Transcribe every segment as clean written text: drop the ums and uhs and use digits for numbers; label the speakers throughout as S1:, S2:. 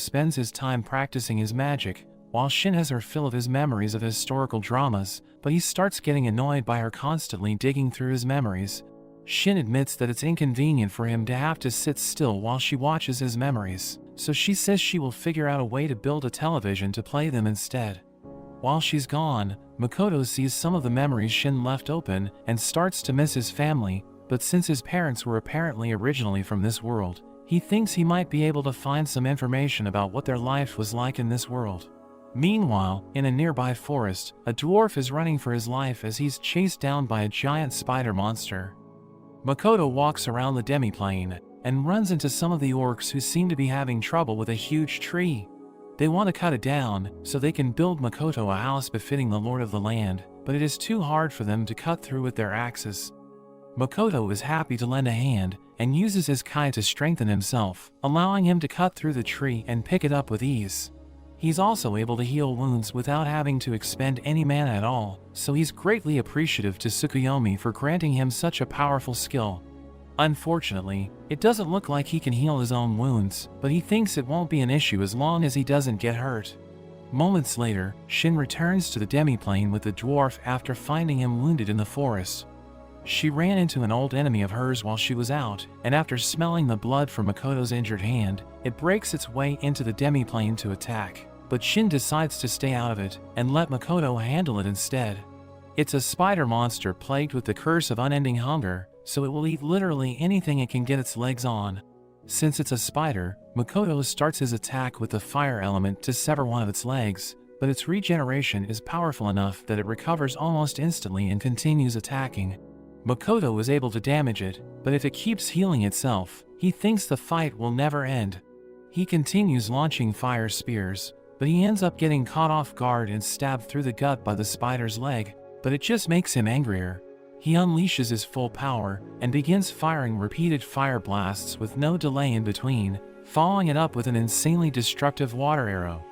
S1: spends his time practicing his magic, while Shin has her fill of his memories of historical dramas, but he starts getting annoyed by her constantly digging through his memories. Shin admits that it's inconvenient for him to have to sit still while she watches his memories, so she says she will figure out a way to build a television to play them instead. While she's gone, Makoto sees some of the memories Shin left open and starts to miss his family, but since his parents were apparently originally from this world, he thinks he might be able to find some information about what their life was like in this world. Meanwhile, in a nearby forest, a dwarf is running for his life as he's chased down by a giant spider monster. Makoto walks around the demiplane and runs into some of the orcs who seem to be having trouble with a huge tree. They want to cut it down so they can build Makoto a house befitting the lord of the land, but it is too hard for them to cut through with their axes. Makoto is happy to lend a hand and uses his kai to strengthen himself, allowing him to cut through the tree and pick it up with ease. He's also able to heal wounds without having to expend any mana at all, so he's greatly appreciative to Tsukuyomi for granting him such a powerful skill. Unfortunately, it doesn't look like he can heal his own wounds, but he thinks it won't be an issue as long as he doesn't get hurt. Moments later, Shin returns to the demiplane with the dwarf after finding him wounded in the forest. She ran into an old enemy of hers while she was out, and after smelling the blood from Makoto's injured hand, it breaks its way into the demiplane to attack. But Shin decides to stay out of it and let Makoto handle it instead. It's a spider monster plagued with the curse of unending hunger, so it will eat literally anything it can get its legs on. Since it's a spider, Makoto starts his attack with the fire element to sever one of its legs, but its regeneration is powerful enough that it recovers almost instantly and continues attacking. Makoto is able to damage it, but if it keeps healing itself, he thinks the fight will never end. He continues launching fire spears, but he ends up getting caught off guard and stabbed through the gut by the spider's leg, but it just makes him angrier. He unleashes his full power and begins firing repeated fire blasts with no delay in between, following it up with an insanely destructive water arrow.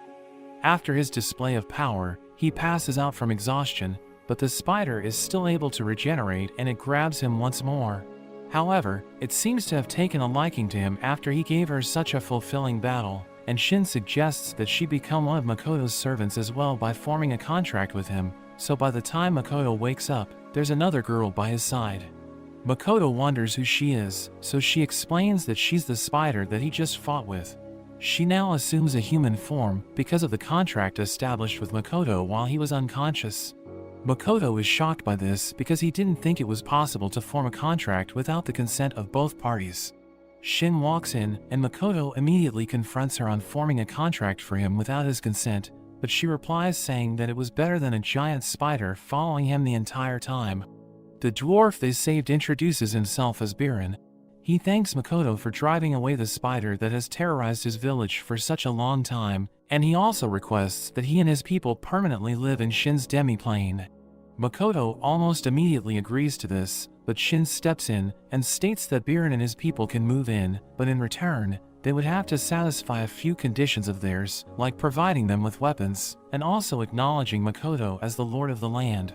S1: After his display of power, he passes out from exhaustion, but the spider is still able to regenerate and it grabs him once more. However, it seems to have taken a liking to him after he gave her such a fulfilling battle, and Shin suggests that she become one of Makoto's servants as well by forming a contract with him, so by the time Makoto wakes up, there's another girl by his side. Makoto wonders who she is, so she explains that she's the spider that he just fought with. She now assumes a human form because of the contract established with Makoto while he was unconscious. Makoto is shocked by this because he didn't think it was possible to form a contract without the consent of both parties. Shin walks in, and Makoto immediately confronts her on forming a contract for him without his consent, but she replies saying that it was better than a giant spider following him the entire time. The dwarf they saved introduces himself as Biren. He thanks Makoto for driving away the spider that has terrorized his village for such a long time, and he also requests that he and his people permanently live in Shin's demiplane. Makoto almost immediately agrees to this, but Shin steps in and states that Biren and his people can move in, but in return, they would have to satisfy a few conditions of theirs, like providing them with weapons, and also acknowledging Makoto as the lord of the land.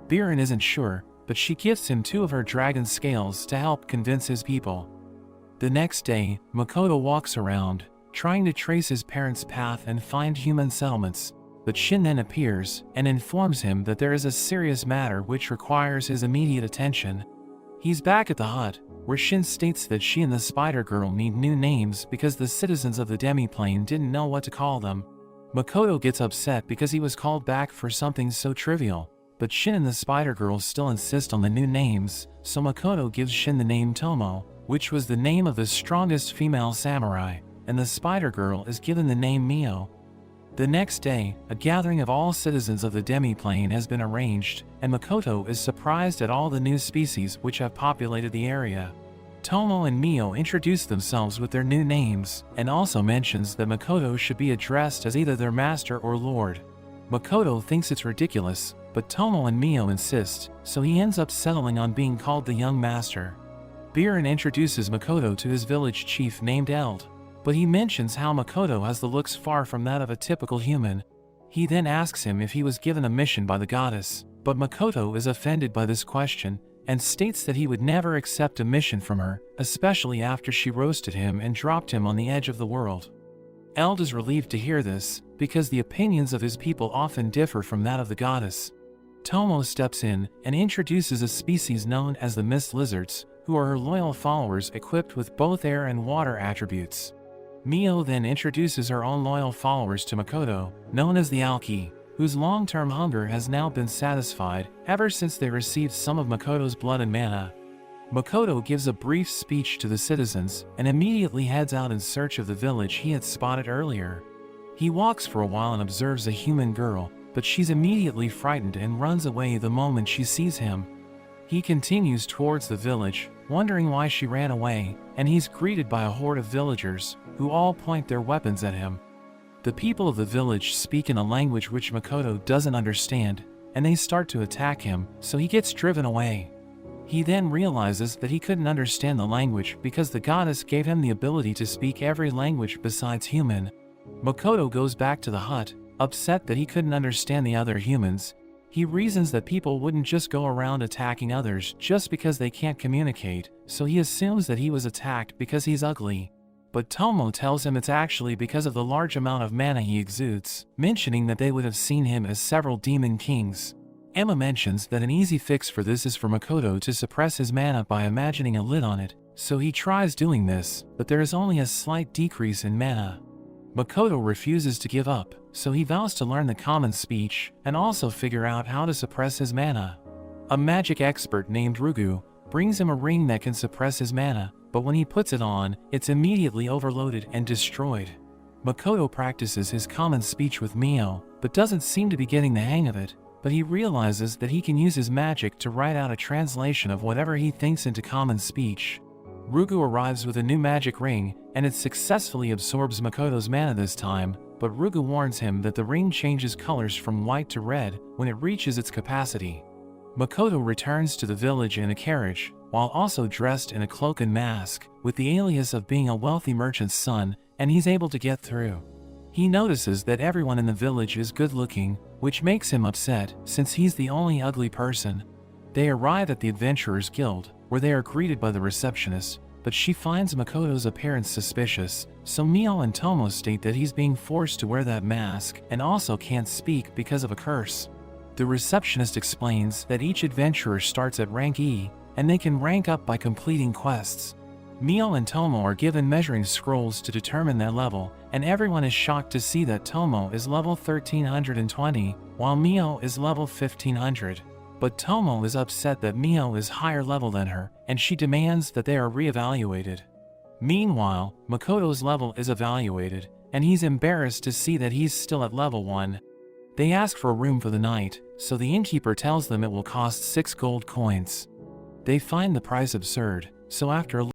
S1: Biren isn't sure, but she gifts him 2 of her dragon scales to help convince his people. The next day, Makoto walks around, trying to trace his parents' path and find human settlements, but Shin then appears and informs him that there is a serious matter which requires his immediate attention. He's back at the hut, where Shin states that she and the Spider Girl need new names because the citizens of the demiplane didn't know what to call them. Makoto gets upset because he was called back for something so trivial, but Shin and the Spider Girl still insist on the new names, so Makoto gives Shin the name Tomo, which was the name of the strongest female samurai, and the Spider Girl is given the name Mio. The next day, a gathering of all citizens of the demiplane has been arranged, and Makoto is surprised at all the new species which have populated the area. Tomo and Mio introduce themselves with their new names, and also mentions that Makoto should be addressed as either their master or lord. Makoto thinks it's ridiculous, but Tomo and Mio insist, so he ends up settling on being called the young master. Biren introduces Makoto to his village chief named Eld, but he mentions how Makoto has the looks far from that of a typical human. He then asks him if he was given a mission by the goddess, but Makoto is offended by this question and states that he would never accept a mission from her, especially after she roasted him and dropped him on the edge of the world. Eld is relieved to hear this, because the opinions of his people often differ from that of the goddess. Tomo steps in and introduces a species known as the Mist Lizards, who are her loyal followers equipped with both air and water attributes. Mio then introduces her own loyal followers to Makoto, known as the Alki, whose long-term hunger has now been satisfied ever since they received some of Makoto's blood and mana. Makoto gives a brief speech to the citizens and immediately heads out in search of the village he had spotted earlier. He walks for a while and observes a human girl, but she's immediately frightened and runs away the moment she sees him. He continues towards the village, wondering why she ran away, and he's greeted by a horde of villagers, who all point their weapons at him. The people of the village speak in a language which Makoto doesn't understand, and they start to attack him, so he gets driven away. He then realizes that he couldn't understand the language because the goddess gave him the ability to speak every language besides human. Makoto goes back to the hut, upset that he couldn't understand the other humans. He reasons that people wouldn't just go around attacking others just because they can't communicate, so he assumes that he was attacked because he's ugly. But Tomo tells him it's actually because of the large amount of mana he exudes, mentioning that they would have seen him as several demon kings. Emma mentions that an easy fix for this is for Makoto to suppress his mana by imagining a lid on it, so he tries doing this, but there is only a slight decrease in mana. Makoto refuses to give up, so he vows to learn the common speech and also figure out how to suppress his mana. A magic expert named Rugu brings him a ring that can suppress his mana, but when he puts it on, it's immediately overloaded and destroyed. Makoto practices his common speech with Mio, but doesn't seem to be getting the hang of it, but he realizes that he can use his magic to write out a translation of whatever he thinks into common speech. Rugu arrives with a new magic ring, and it successfully absorbs Makoto's mana this time, but Rugu warns him that the ring changes colors from white to red when it reaches its capacity. Makoto returns to the village in a carriage, while also dressed in a cloak and mask, with the alias of being a wealthy merchant's son, and he's able to get through. He notices that everyone in the village is good-looking, which makes him upset, since he's the only ugly person. They arrive at the Adventurers Guild, where they are greeted by the receptionist, but she finds Makoto's appearance suspicious, so Mio and Tomo state that he's being forced to wear that mask and also can't speak because of a curse. The receptionist explains that each adventurer starts at rank E, and they can rank up by completing quests. Mio and Tomo are given measuring scrolls to determine their level, and everyone is shocked to see that Tomo is level 1320, while Mio is level 1500. But Tomo is upset that Mio is higher level than her, and she demands that they are re-evaluated. Meanwhile, Makoto's level is evaluated, and he's embarrassed to see that he's still at level 1. They ask for a room for the night, so the innkeeper tells them it will cost 6 gold coins. They find the price absurd, so after a